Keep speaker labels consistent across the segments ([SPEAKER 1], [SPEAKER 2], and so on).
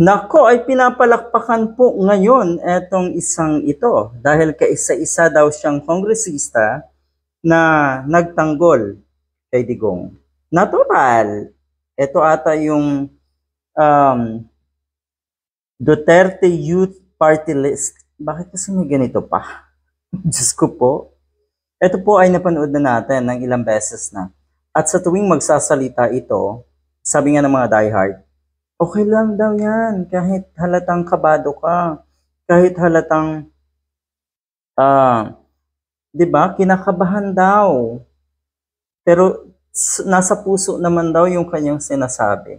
[SPEAKER 1] Nako, ay pinapalakpakan po ngayon etong isang ito dahil kaisa-isa daw siyang kongresista na nagtanggol kay Digong. Natural. Ito ata yung um, Duterte Youth Party List. Bakit kasi may ganito pa? Diyos ko po. Ito po ay napanood na natin ng ilang beses na. At sa tuwing magsasalita ito, sabi nga ng mga diehard, okay lang daw yan, kahit halatang kabado ka, kahit halatang, di ba, kinakabahan daw. Pero nasa puso naman daw yung kanyang sinasabi.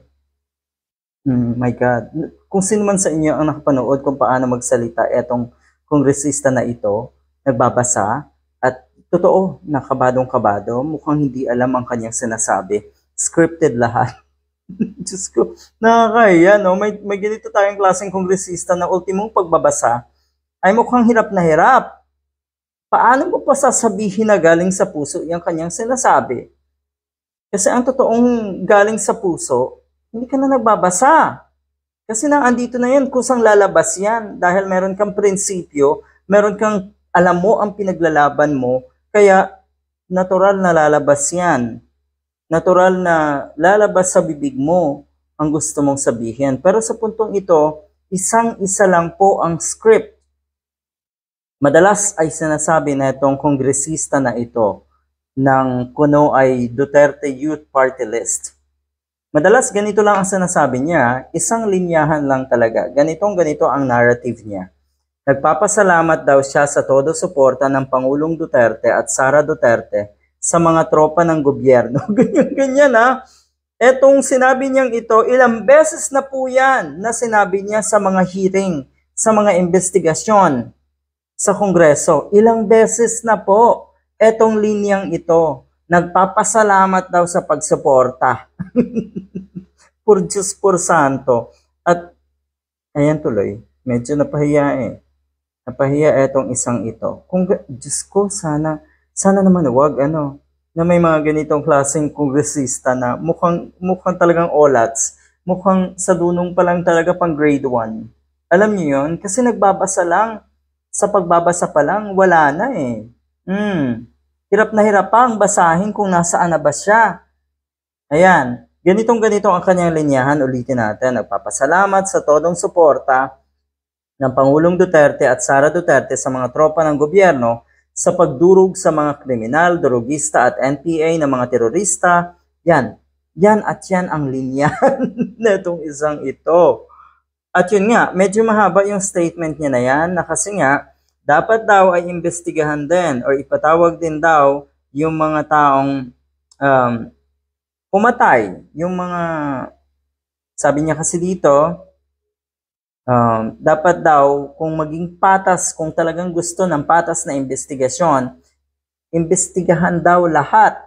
[SPEAKER 1] My God. Kung sino man sa inyo ang nakapanood kung paano magsalita etong kongresista na ito, nagbabasa, at totoo, nakabadong-kabado, mukhang hindi alam ang kanyang sinasabi. Scripted lahat. Diyos ko, nakakahiya, no? May ganito tayong klaseng kongresista na ultimong pagbabasa ay mukhang hirap na hirap. Paano mo pa sasabihin na galing sa puso yung kanyang sinasabi? Kasi ang totoong galing sa puso, hindi ka na nagbabasa. Kasi andito na yan, kusang lalabas yan. Dahil meron kang prinsipyo, meron kang alam mo ang pinaglalaban mo, kaya natural na lalabas yan. Natural na lalabas sa bibig mo ang gusto mong sabihin. Pero sa puntong ito, isang-isa lang po ang script. Madalas ay sinasabi na itong kongresista na ito ng kuno ay Duterte Youth Party List. Madalas ganito lang ang sinasabi niya, isang linyahan lang talaga. Ganito ang narrative niya. Nagpapasalamat daw siya sa todo suporta ng Pangulong Duterte at Sara Duterte sa mga tropa ng gobyerno. Ganyan ha. Etong sinabi niyang ito, ilang beses na po yan na sinabi niya sa mga hearing, sa mga investigasyon sa Kongreso. Ilang beses na po etong linyang ito. Nagpapasalamat daw sa pagsuporta. Por Diyos, por Santo. At ayan tuloy, medyo napahiya eh. Napahiya etong isang ito. Kung Diyos ko, sana naman wag na may mga ganitong klaseng kongresista na mukhang talagang olats, mukhang sa dunong pa lang talaga pang grade 1. Alam niyo yon? Kasi nagbabasa lang, sa pagbabasa pa lang, wala na eh. Hirap na hirap pang basahin kung nasaan na ba siya. Ayan, ganito ang kanyang linyahan, ulitin natin. Nagpapasalamat sa todong suporta ng Pangulong Duterte at Sara Duterte sa mga tropa ng gobyerno sa pagdurog sa mga kriminal, drogista at NPA ng mga terorista. Yan ang linya na itong isang ito. At yun nga, medyo mahaba yung statement niya na yan na kasi nga, dapat daw ay imbestigahan din or ipatawag din daw yung mga taong pumatay. Yung mga, sabi niya kasi dito, dapat daw kung maging patas, kung talagang gusto ng patas na investigasyon, imbestigahan daw lahat